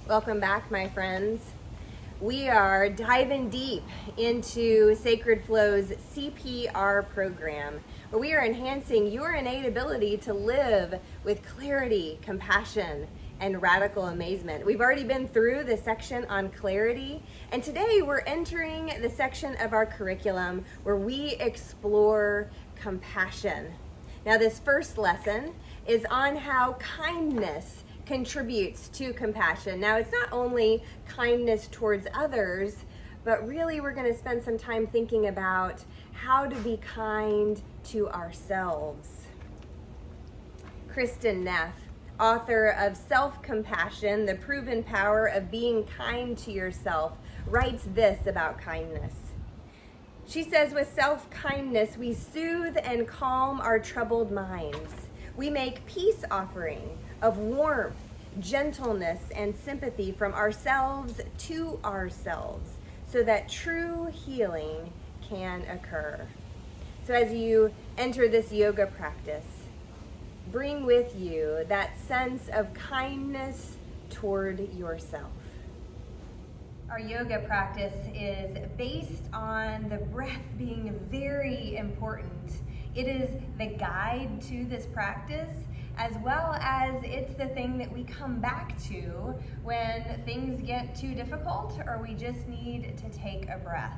Welcome back, my friends. We are diving deep into Sacred Flow's CPR program, where we are enhancing your innate ability to live with clarity, compassion, and radical amazement. We've already been through the section on clarity, and today we're entering the section of our curriculum where we explore compassion. Now, this first lesson is on how kindness contributes to compassion. Now, it's not only kindness towards others, but really we're going to spend some time thinking about how to be kind to ourselves. Kristen Neff, author of Self-Compassion, The Proven Power of Being Kind to Yourself, writes this about kindness. She says, with self-kindness, we soothe and calm our troubled minds. We make peace offering of warmth, gentleness, and sympathy from ourselves to ourselves so that true healing can occur. So as you enter this yoga practice, bring with you that sense of kindness toward yourself. Our yoga practice is based on the breath being very important. It is the guide to this practice, as well as it's the thing that we come back to when things get too difficult or we just need to take a breath.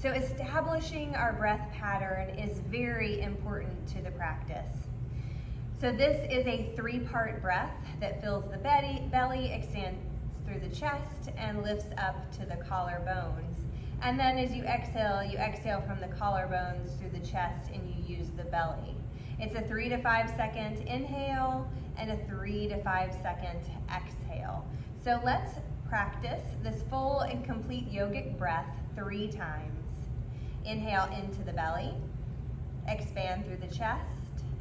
So establishing our breath pattern is very important to the practice. So this is a 3-part breath that fills the belly, extends through the chest, and lifts up to the collarbones. And then as you exhale from the collarbones through the chest and you use the belly. It's a 3 to 5 second inhale and a 3 to 5 second exhale. So let's practice this full and complete yogic breath 3 times. Inhale into the belly, expand through the chest,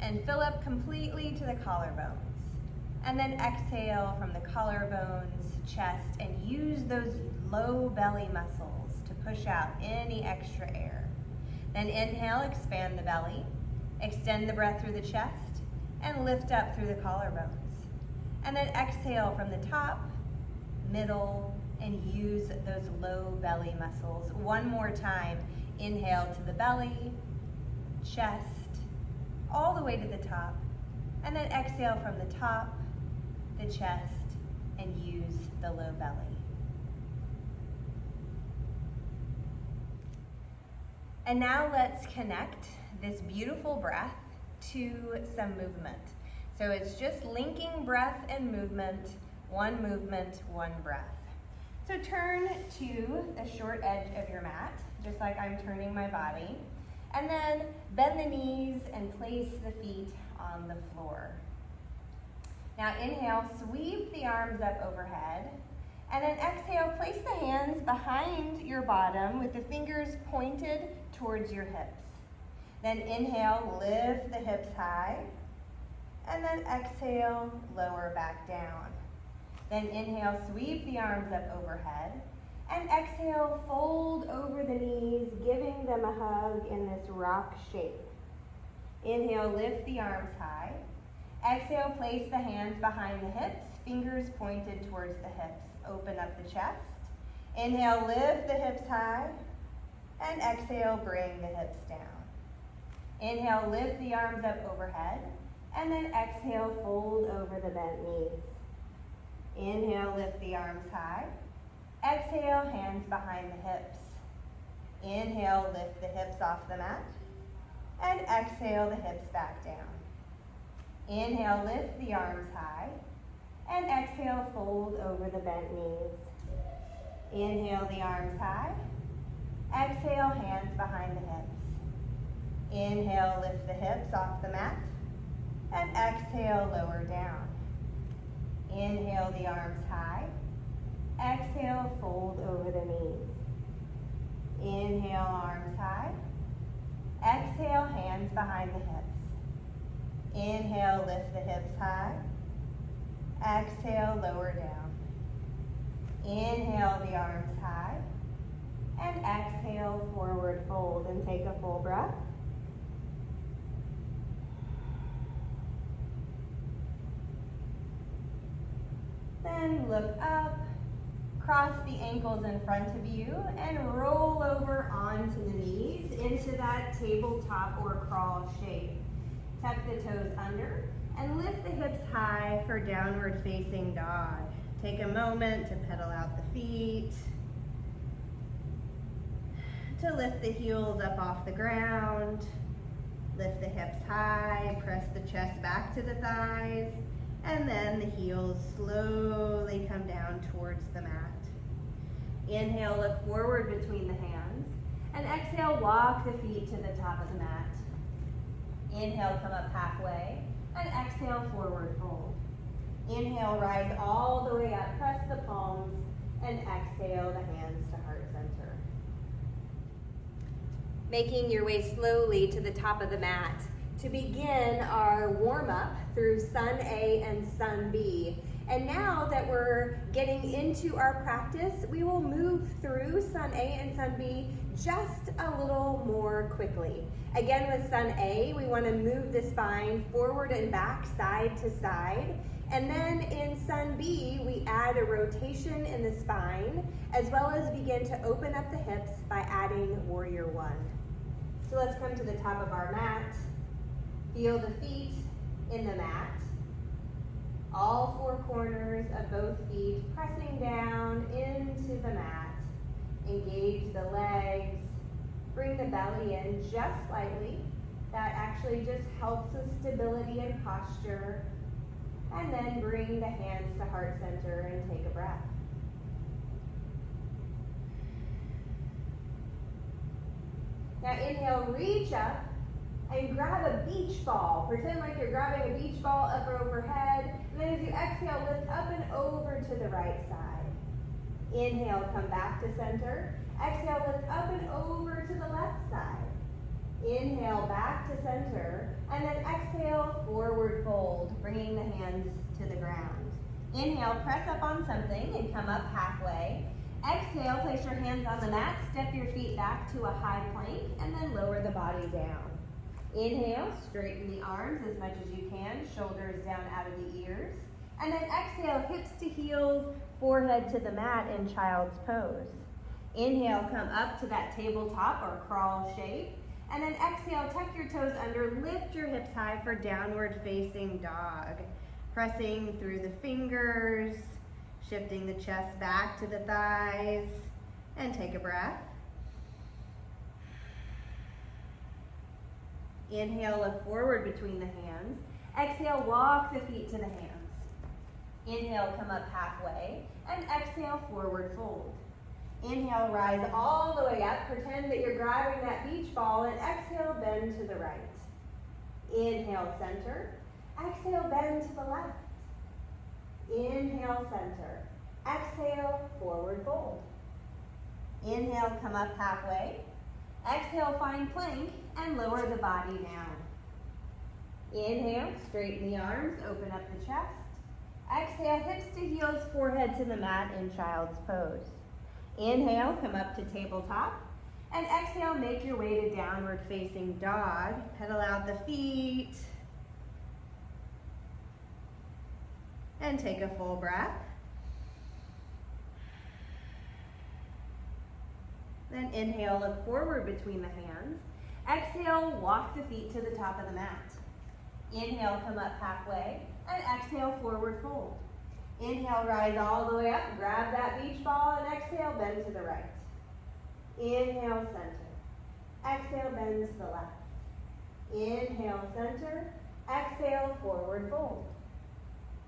and fill up completely to the collarbones. And then exhale from the collarbones, chest, and use those low belly muscles to push out any extra air. Then inhale, expand the belly, extend the breath through the chest, and lift up through the collarbones. And then exhale from the top, middle, and use those low belly muscles. One more time, inhale to the belly, chest, all the way to the top, and then exhale from the top, the chest, and use the low belly. And now let's connect this beautiful breath to some movement. So it's just linking breath and movement, one breath. So turn to the short edge of your mat, just like I'm turning my body, and then bend the knees and place the feet on the floor. Now inhale, sweep the arms up overhead, and then exhale, place the hands behind your bottom with the fingers pointed towards your hips. Then inhale, lift the hips high, and then exhale, lower back down. Then inhale, sweep the arms up overhead, and exhale, fold over the knees, giving them a hug in this rock shape. Inhale, lift the arms high. Exhale, place the hands behind the hips, fingers pointed towards the hips. Open up the chest. Inhale, lift the hips high, and exhale, bring the hips down. Inhale, lift the arms up overhead, and then exhale, fold over the bent knees. Inhale, lift the arms high. Exhale, hands behind the hips. Inhale, lift the hips off the mat, and exhale, the hips back down. Inhale, lift the arms high, and exhale, fold over the bent knees. Inhale, the arms high. Exhale, hands behind the hips. Inhale, lift the hips off the mat, and exhale, lower down. Inhale, the arms high. Exhale, fold over the knees. Inhale, arms high. Exhale, hands behind the hips. Inhale, lift the hips high. Exhale, lower down. Inhale, the arms high. And exhale, forward fold, and take a full breath. Then look up, Cross the ankles in front of you and roll over onto the knees into that tabletop or crawl shape. Tuck the toes under and lift the hips high for downward facing dog. Take a moment to pedal out the feet, to lift the heels up off the ground, lift the hips high, press the chest back to the thighs, and then the heels slowly come down towards the mat. Inhale, look forward between the hands, and exhale, walk the feet to the top of the mat. Inhale, come up halfway, and exhale, forward fold. Inhale, rise all the way up, press the palms, and exhale the hands to heart center. Making your way slowly to the top of the mat to begin our warm-up through Sun A and Sun B. And now that we're getting into our practice, we will move through Sun A and Sun B just a little more quickly. Again, with Sun A, we want to move the spine forward and back, side to side. And then in Sun B, we add a rotation in the spine, as well as begin to open up the hips by adding Warrior One. So let's come to the top of our mat. Feel the feet in the mat. All four corners of both feet pressing down into the mat. Engage the legs. Bring the belly in just slightly. That actually just helps with stability and posture. And then bring the hands to heart center and take a breath. Now inhale, reach up and grab a beach ball. Pretend like you're grabbing a beach ball up or overhead. And then as you exhale, lift up and over to the right side. Inhale, come back to center. Exhale, lift up and over to the left side. Inhale, back to center. And then exhale, forward fold, bringing the hands to the ground. Inhale, press up on something and come up halfway. Exhale, place your hands on the mat, step your feet back to a high plank, and then lower the body down. Inhale, straighten the arms as much as you can, shoulders down out of the ears. And then exhale, hips to heels, forehead to the mat in child's pose. Inhale, come up to that tabletop or crawl shape. And then exhale, tuck your toes under, lift your hips high for downward facing dog. Pressing through the fingers, shifting the chest back to the thighs, and take a breath. Inhale, look forward between the hands. Exhale, walk the feet to the hands. Inhale, come up halfway, and exhale, forward fold. Inhale, rise all the way up. Pretend that you're grabbing that beach ball, and exhale, bend to the right. Inhale, center. Exhale, bend to the left. Inhale, center. Exhale, forward fold. Inhale, come up halfway. Exhale, find plank and lower the body down. Inhale, straighten the arms, open up the chest. Exhale, hips to heels, forehead to the mat in child's pose. Inhale, come up to tabletop. And exhale, make your way to downward facing dog. Pedal out the feet. And take a full breath. Then inhale, look forward between the hands. Exhale, walk the feet to the top of the mat. Inhale, come up halfway, and exhale, forward fold. Inhale, rise all the way up, grab that beach ball, and exhale, bend to the right. Inhale, center. Exhale, bend to the left. Inhale, center. Exhale, forward fold.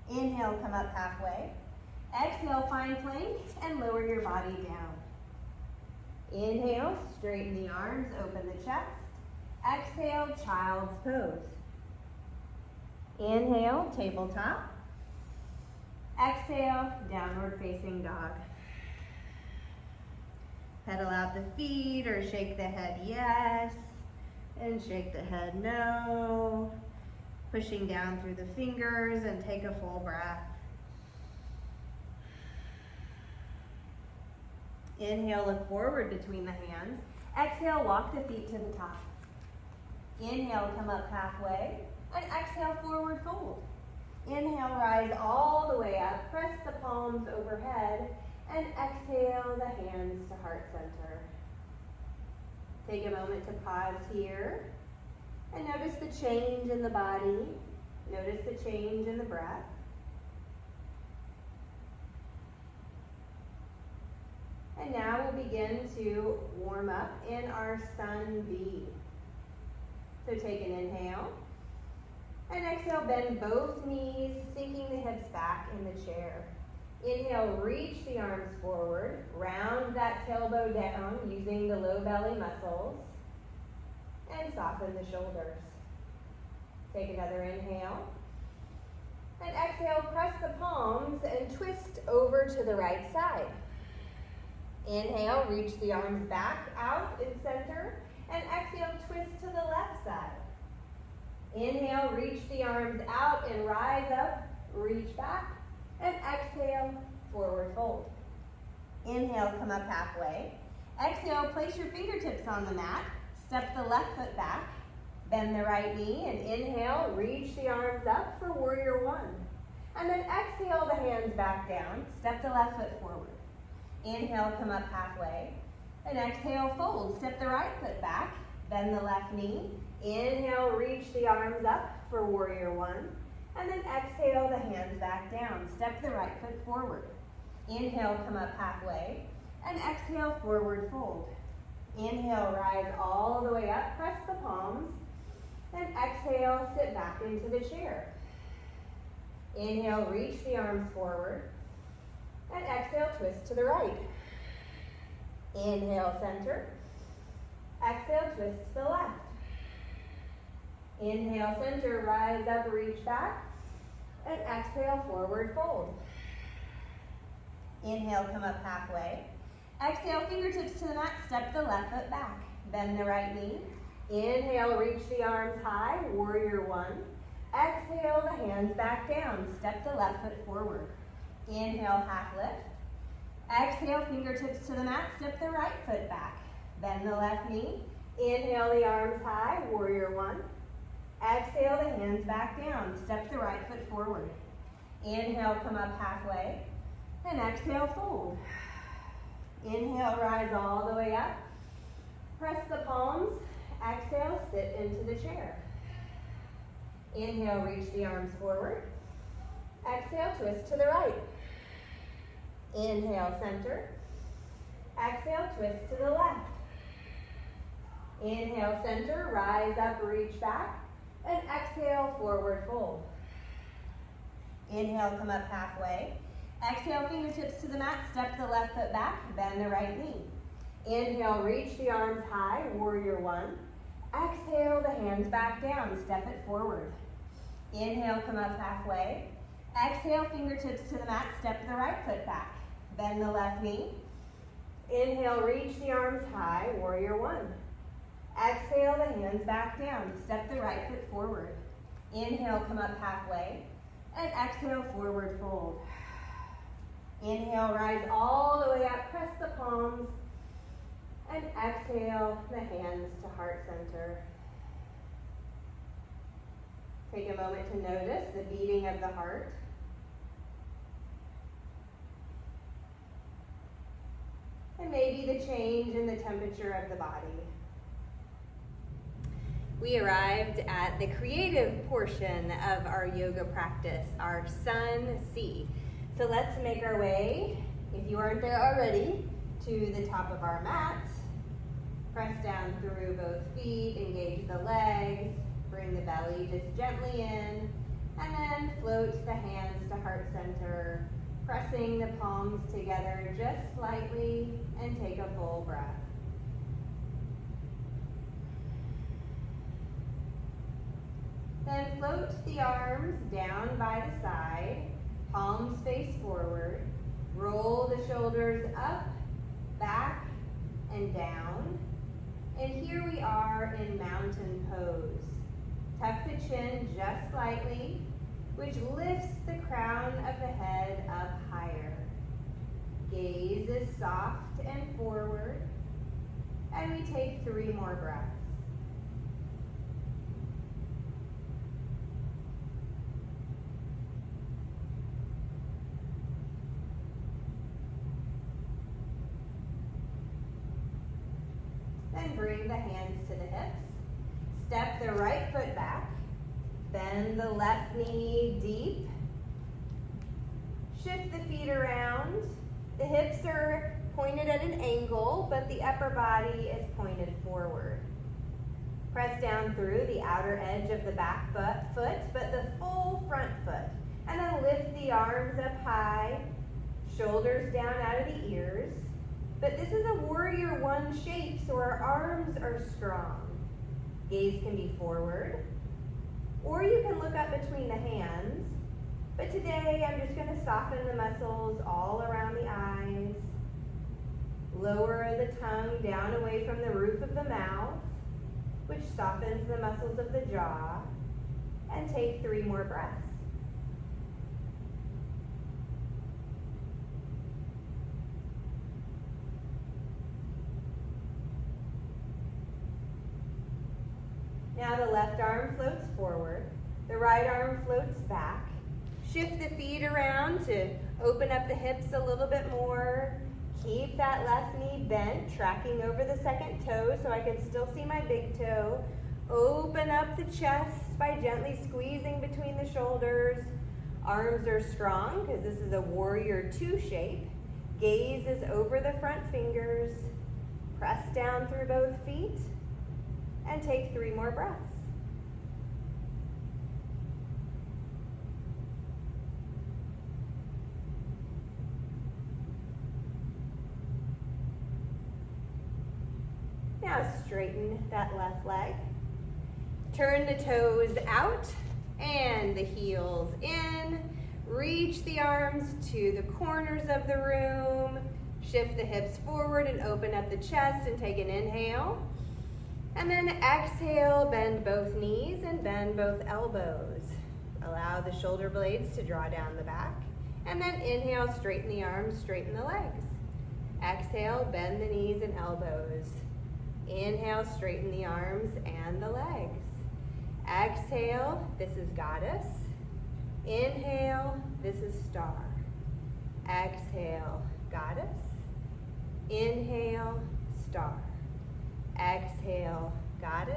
Inhale, come up halfway. Exhale, find plank, and lower your body down. Inhale, straighten the arms, open the chest. Exhale, child's pose. Inhale, tabletop. Exhale, downward facing dog. Pedal out the feet or shake the head yes, and shake the head no. Pushing down through the fingers and take a full breath. Inhale, look forward between the hands. Exhale, walk the feet to the top. Inhale, come up halfway, and exhale, forward fold. Inhale, rise all the way up, press the palms overhead, And exhale the hands to heart center. Take a moment to pause here and notice the change in the body. Notice the change in the breath. And now we'll begin to warm up in our Sun B. So take an inhale. And exhale, bend both knees, sinking the hips back in the chair. Inhale, reach the arms forward, round that tailbone down using the low belly muscles, and soften the shoulders. Take another inhale. And exhale, press the palms and twist over to the right side. Inhale, reach the arms back out in center, and exhale, twist to the left side. Inhale, reach the arms out and rise up, reach back, and exhale, forward fold. Inhale, come up halfway. Exhale, place your fingertips on the mat, step the left foot back, bend the right knee, and inhale, reach the arms up for warrior one. And then exhale the hands back down, step the left foot forward. Inhale, come up halfway, and exhale, fold. Step the right foot back, bend the left knee. Inhale, reach the arms up for warrior one. And then exhale the hands back down. Step the right foot forward. Inhale, come up halfway, and exhale, forward fold. Inhale, rise all the way up, press the palms, and exhale, sit back into the chair. Inhale, reach the arms forward, and exhale, twist to the right. Inhale, center. Exhale, twist to the left. Inhale, center, rise up, reach back, and exhale, forward fold. Inhale, come up halfway. Exhale, fingertips to the mat, step the left foot back, bend the right knee. Inhale, reach the arms high, warrior one. Exhale, the hands back down, step the left foot forward. Inhale, half lift. Exhale, fingertips to the mat, step the right foot back, bend the left knee. Inhale, the arms high, warrior one. Exhale, the hands back down, step the right foot forward. Inhale, come up halfway, and exhale, fold. Inhale, rise all the way up. Press the palms. Exhale, sit into the chair. Inhale, reach the arms forward. Exhale, twist to the right. Inhale, center. Exhale, twist to the left. Inhale, center, rise up, reach back, and exhale, forward fold. Inhale, come up halfway. Exhale, fingertips to the mat, step the left foot back, bend the right knee. Inhale, reach the arms high, warrior one. Exhale, the hands back down, step it forward. Inhale, come up halfway. Exhale, fingertips to the mat, step the right foot back, bend the left knee. Inhale, reach the arms high, warrior one. Exhale, the hands back down, step the right foot forward. Inhale, come up halfway, and exhale, forward fold. Inhale, rise all the way up, press the palms, and exhale the hands to heart center. Take a moment to notice the beating of the heart. And maybe the change in the temperature of the body. We arrived at the creative portion of our yoga practice, our Sun C. So let's make our way, if you aren't there already, to the top of our mat. Press down through both feet, engage the legs, bring the belly just gently in, and then float the hands to heart center, pressing the palms together just slightly, and take a full breath. Then float the arms down by the side, palms face forward. Roll the shoulders up, back, and down. And here we are in mountain pose. Tuck the chin just slightly, which lifts the crown of the head up higher. Gaze is soft and forward. And we take 3 more breaths. bring the hands to the hips. Step the right foot back. Bend the left knee deep. Shift the feet around. The hips are pointed at an angle, but the upper body is pointed forward. Press down through the outer edge of the back foot, but the full front foot. And then lift the arms up high, shoulders down out of the ears. But this is a warrior one shape, so our arms are strong. Gaze can be forward, or you can look up between the hands. But today, I'm just going to soften the muscles all around the eyes. Lower the tongue down away from the roof of the mouth, which softens the muscles of the jaw. And take 3 more breaths. Now the left arm floats forward, the right arm floats back. Shift the feet around to open up the hips a little bit more. Keep that left knee bent, tracking over the second toe so I can still see my big toe. Open up the chest by gently squeezing between the shoulders. Arms are strong because this is a warrior 2 shape. Gaze is over the front fingers. Press down through both feet. And take 3 more breaths. Now straighten that left leg. Turn the toes out and the heels in. Reach the arms to the corners of the room. Shift the hips forward and open up the chest and take an inhale. And then exhale, bend both knees and bend both elbows. Allow the shoulder blades to draw down the back. And then inhale, straighten the arms, straighten the legs. Exhale, bend the knees and elbows. Inhale, straighten the arms and the legs. Exhale, this is goddess. Inhale, this is star. Exhale, goddess. Inhale, star. Exhale, goddess.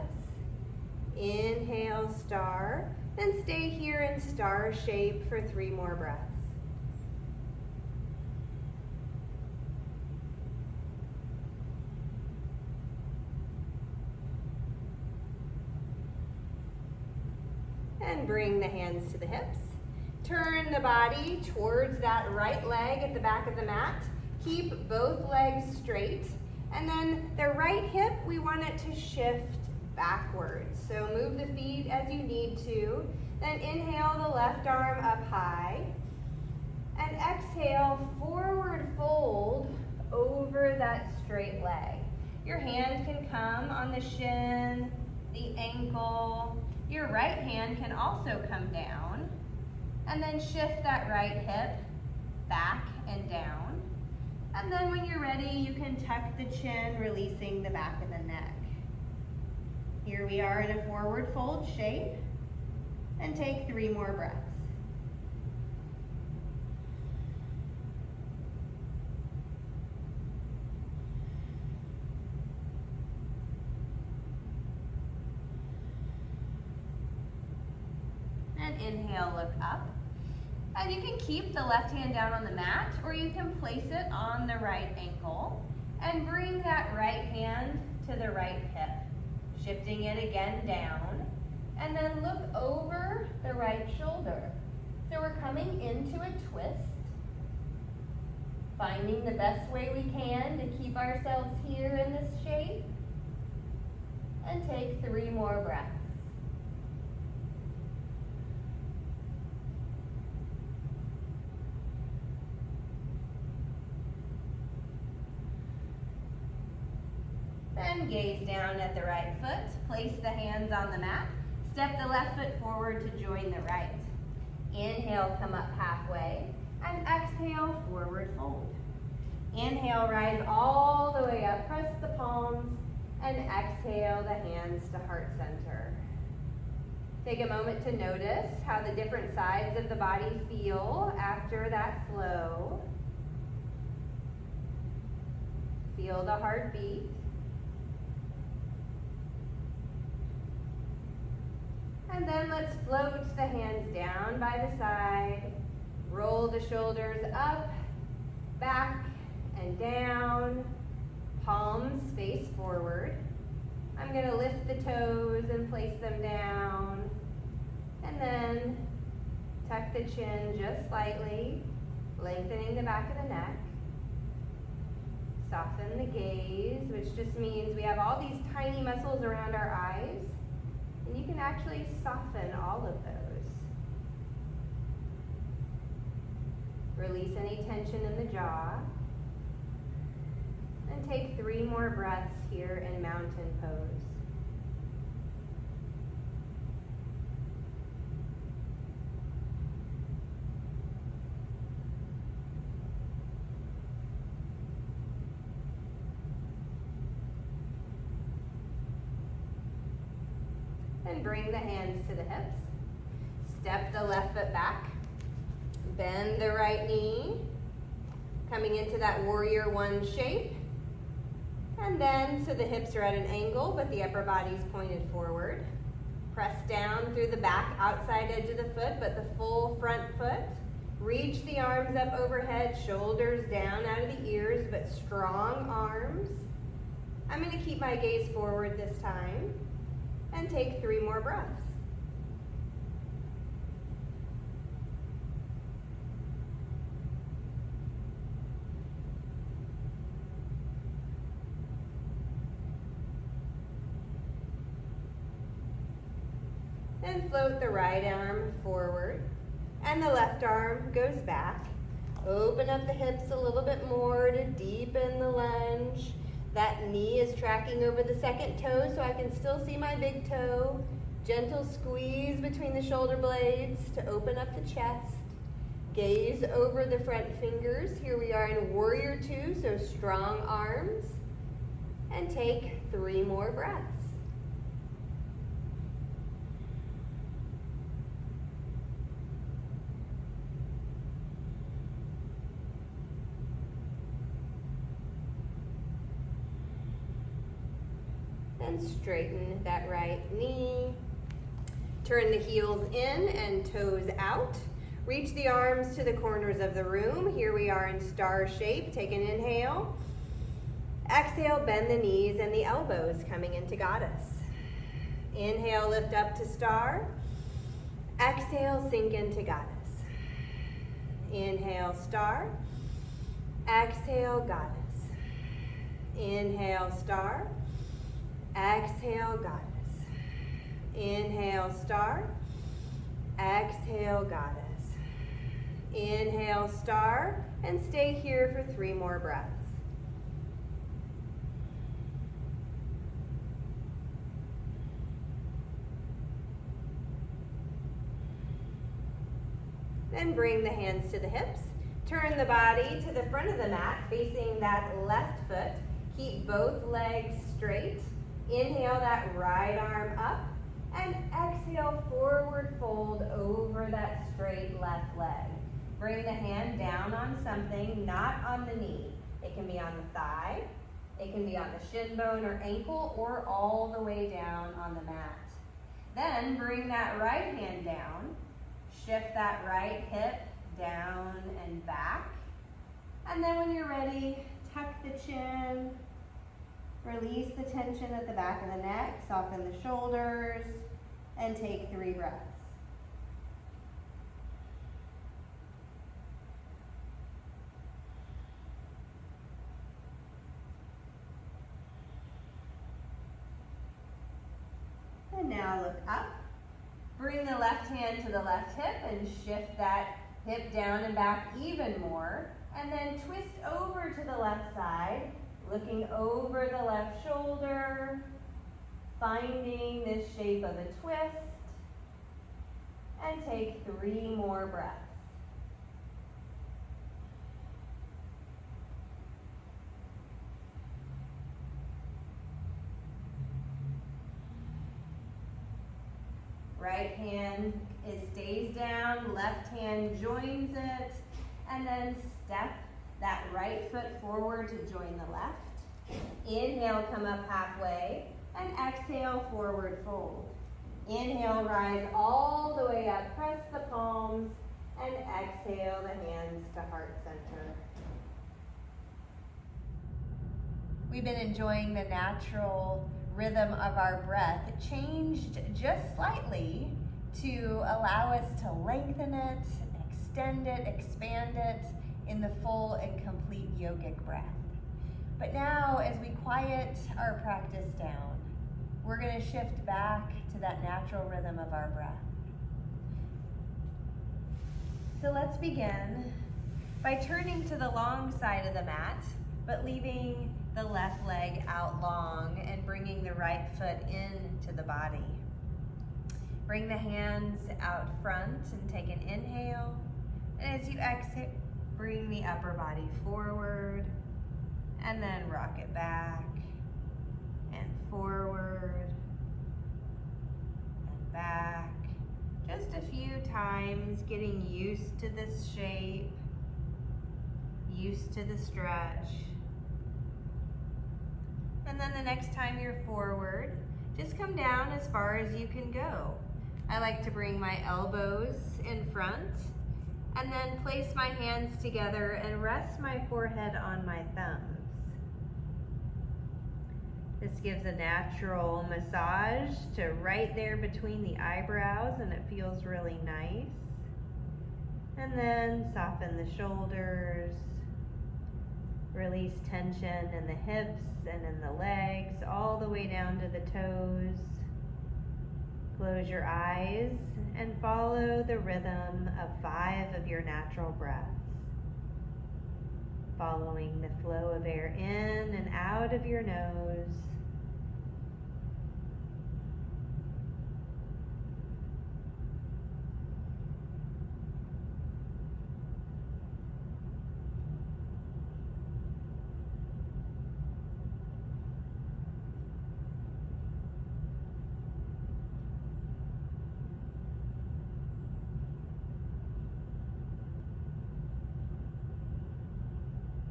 Inhale, star. Then stay here in star shape for 3 more breaths. And bring the hands to the hips. Turn the body towards that right leg at the back of the mat. Keep both legs straight. And then the right hip, we want it to shift backwards. So move the feet as you need to. Then inhale the left arm up high. And exhale, forward fold over that straight leg. Your hand can come on the shin, the ankle. Your right hand can also come down. And then shift that right hip back and down. And then when you're ready, you can tuck the chin, releasing the back of the neck. Here we are in a forward fold shape. And take 3 more breaths. And inhale, look up. And you can keep the left hand down on the mat, or you can place it on the right ankle and bring that right hand to the right hip, shifting it again down, and then look over the right shoulder. So we're coming into a twist, finding the best way we can to keep ourselves here in this shape, and take 3 more breaths. Then gaze down at the right foot, place the hands on the mat, step the left foot forward to join the right. Inhale, come up halfway, and exhale, forward fold. Inhale, rise all the way up, press the palms, and exhale the hands to heart center. Take a moment to notice how the different sides of the body feel after that flow. Feel the heartbeat. And then let's float the hands down by the side. Roll the shoulders up, back, and down. Palms face forward. I'm going to lift the toes and place them down. And then tuck the chin just slightly, lengthening the back of the neck. Soften the gaze, which just means we have all these tiny muscles around our eyes. And you can actually soften all of those. Release any tension in the jaw. And take 3 more breaths here in mountain pose. And bring the hands to the hips. Step the left foot back. Bend the right knee. Coming into that warrior 1 shape. And then, so the hips are at an angle, but the upper body's pointed forward. Press down through the back outside edge of the foot, but the full front foot. Reach the arms up overhead, shoulders down out of the ears, but strong arms. I'm going to keep my gaze forward this time. And take 3 more breaths. And float the right arm forward, and the left arm goes back. Open up the hips a little bit more to deepen the lunge. That knee is tracking over the second toe, so I can still see my big toe. Gentle squeeze between the shoulder blades to open up the chest. Gaze over the front fingers. Here we are in warrior 2, so strong arms. And take 3 more breaths. And straighten that right knee. Turn the heels in and toes out. Reach the arms to the corners of the room. Here we are in star shape. Take an inhale. Exhale, bend the knees and the elbows, coming into goddess. Inhale, lift up to star. Exhale, sink into goddess. Inhale, star. Exhale, goddess. Inhale, star. Exhale, goddess. Inhale, star. Exhale, goddess. Inhale, star, and stay here for 3 more breaths. Then bring the hands to the hips. Turn the body to the front of the mat, facing that left foot. Keep both legs straight. Inhale that right arm up, and exhale, forward fold over that straight left leg. Bring the hand down on something, not on the knee. It can be on the thigh, it can be on the shin bone or ankle, or all the way down on the mat. Then bring that right hand down, shift that right hip down and back. And then when you're ready, tuck the chin, release the tension at the back of the neck, soften the shoulders, and take 3 breaths. And now look up. Bring the left hand to the left hip and shift that hip down and back even more. And then twist over to the left side, looking over the left shoulder, finding this shape of a twist, and take 3 more breaths. Right hand stays down, left hand joins it, and then step that right foot forward to join the left. Inhale, come up halfway, and exhale, forward fold. Inhale, rise all the way up. Press the palms and exhale the hands to heart center. We've been enjoying the natural rhythm of our breath. It changed just slightly to allow us to lengthen it, extend it, expand it in the full and complete yogic breath. But now, as we quiet our practice down, we're going to shift back to that natural rhythm of our breath. So let's begin by turning to the long side of the mat, but leaving the left leg out long and bringing the right foot into the body. Bring the hands out front and take an inhale. And as you exhale, bring the upper body forward and then rock it back and forward and back. Just a few times, getting used to this shape, used to the stretch. And then the next time you're forward, just come down as far as you can go. I like to bring my elbows in front and then place my hands together and rest my forehead on my thumbs. This gives a natural massage to right there between the eyebrows, and it feels really nice. And then soften the shoulders, release tension in the hips and in the legs, all the way down to the toes. Close your eyes and follow the rhythm of 5 of your natural breaths. Following the flow of air in and out of your nose.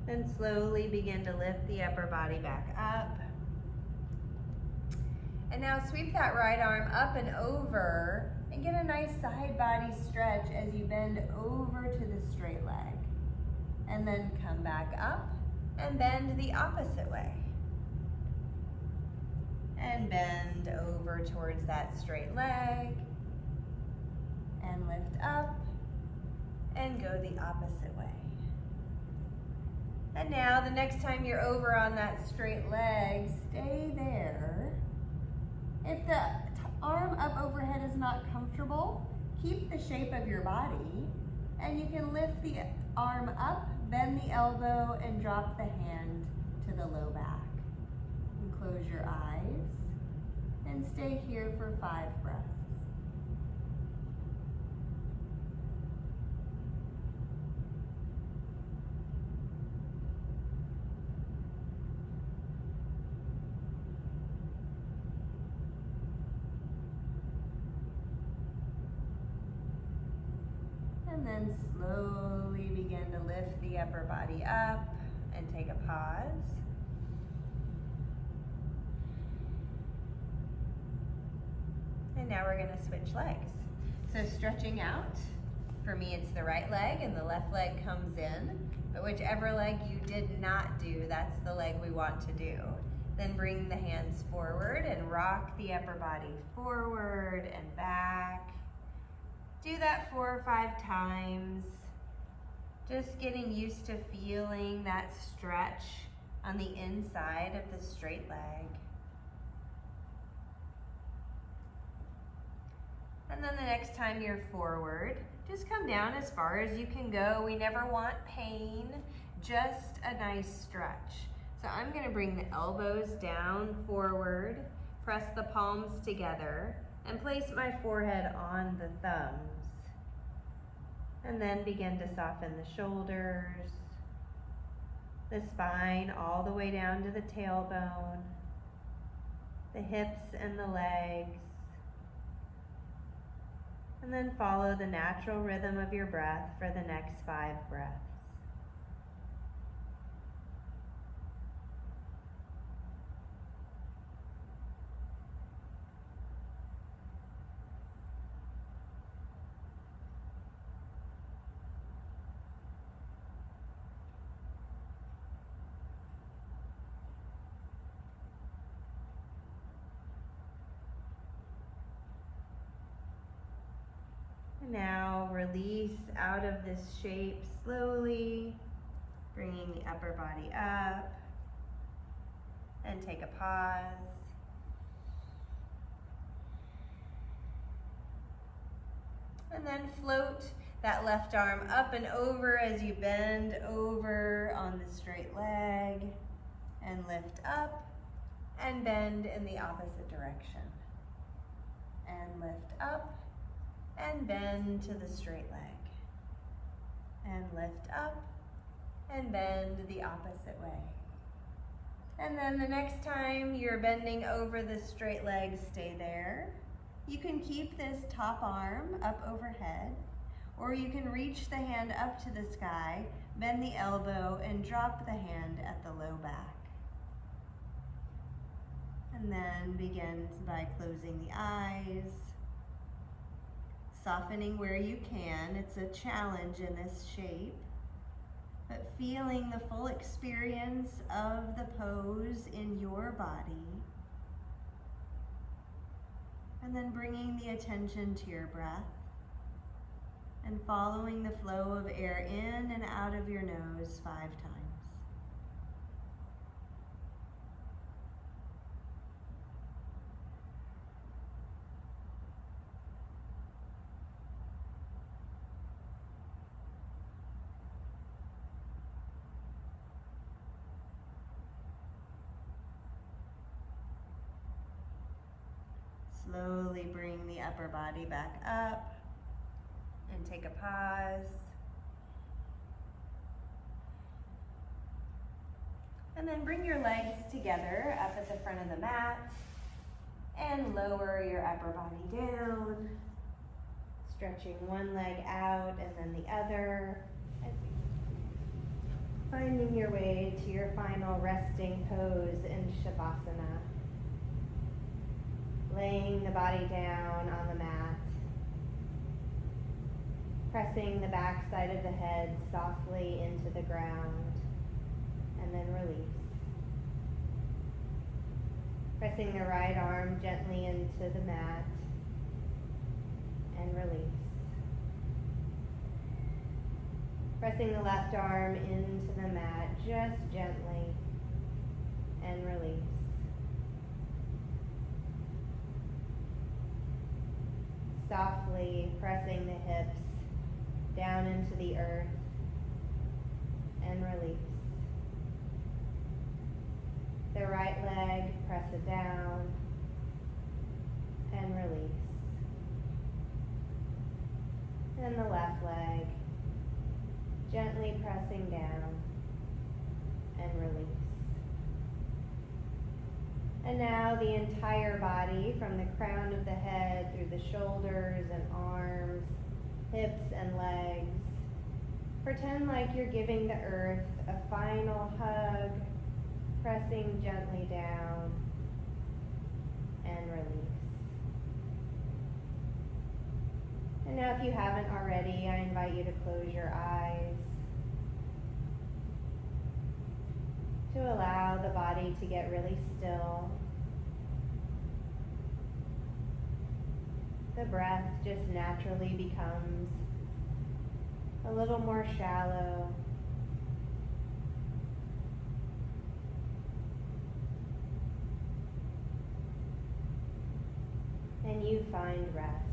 Then slowly begin to lift the upper body back up. And now sweep that right arm up and over and get a nice side body stretch as you bend over to the straight leg. And then come back up and bend the opposite way. And bend over towards that straight leg. And lift up and go the opposite way. And now the next time you're over on that straight leg, stay there. If the arm up overhead is not comfortable, keep the shape of your body, and you can lift the arm up, bend the elbow, and drop the hand to the low back. And close your eyes and stay here for 5 breaths. And then slowly begin to lift the upper body up and take a pause. And now we're going to switch legs. So stretching out, for me it's the right leg and the left leg comes in, but whichever leg you did not do, that's the leg we want to do. Then bring the hands forward and rock the upper body forward and back. Do that 4 or 5 times. Just getting used to feeling that stretch on the inside of the straight leg. And then the next time you're forward, just come down as far as you can go. We never want pain, just a nice stretch. So I'm going to bring the elbows down forward, press the palms together, and place my forehead on the thumbs. And then begin to soften the shoulders, the spine all the way down to the tailbone, the hips and the legs. And then follow the natural rhythm of your breath for the next 5 breaths. Now release out of this shape slowly, bringing the upper body up, and take a pause. And then float that left arm up and over as you bend over on the straight leg, and lift up and bend in the opposite direction. And lift up and bend to the straight leg. And lift up and bend the opposite way. And then the next time you're bending over the straight leg, stay there. You can keep this top arm up overhead, or you can reach the hand up to the sky, bend the elbow, and drop the hand at the low back. And then begin by closing the eyes, softening where you can. It's a challenge in this shape, but feeling the full experience of the pose in your body. And then bringing the attention to your breath and following the flow of air in and out of your nose 5 times. Slowly bring the upper body back up and take a pause. And then bring your legs together up at the front of the mat and lower your upper body down, stretching one leg out and then the other, finding your way to your final resting pose in Shavasana. Laying the body down on the mat, pressing the back side of the head softly into the ground, and then release. Pressing the right arm gently into the mat, and release. Pressing the left arm into the mat just gently, and release. Softly pressing the hips down into the earth, and release. The right leg, press it down, and release. And the left leg, gently pressing down, and release. And now the entire body, from the crown of the head through the shoulders and arms, hips and legs. Pretend like you're giving the earth a final hug, pressing gently down, and release. And now if you haven't already, I invite you to close your eyes, to allow the body to get really still. The breath just naturally becomes a little more shallow. And you find rest.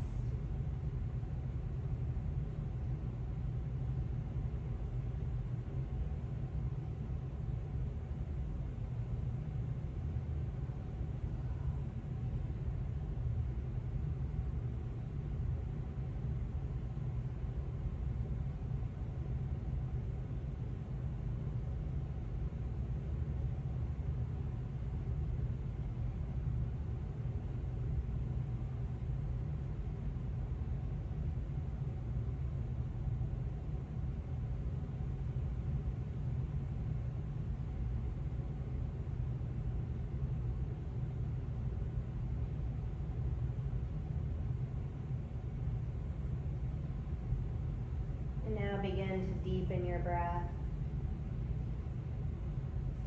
Now begin to deepen your breath.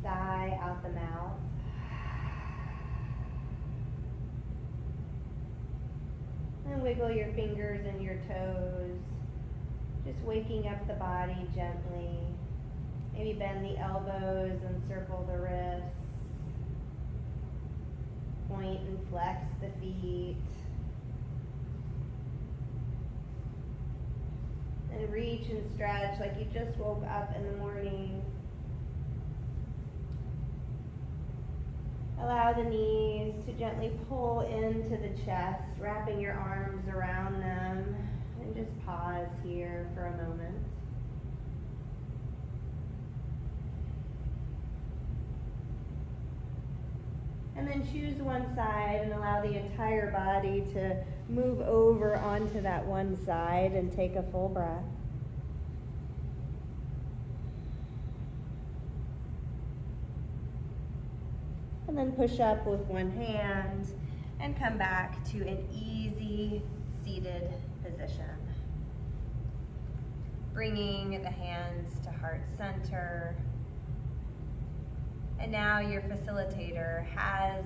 Sigh out the mouth. And wiggle your fingers and your toes. Just waking up the body gently. Maybe bend the elbows and circle the wrists. Point and flex the feet. And reach and stretch like you just woke up in the morning. Allow the knees to gently pull into the chest, wrapping your arms around them. And just pause here for a moment. And then choose one side and allow the entire body to move over onto that one side and take a full breath. And then push up with one hand and come back to an easy seated position. Bringing the hands to heart center. And now your facilitator has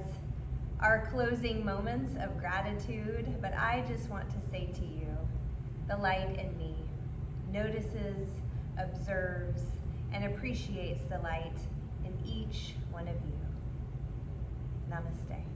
our closing moments of gratitude, but I just want to say to you, the light in me notices, observes, and appreciates the light in each one of you. Namaste.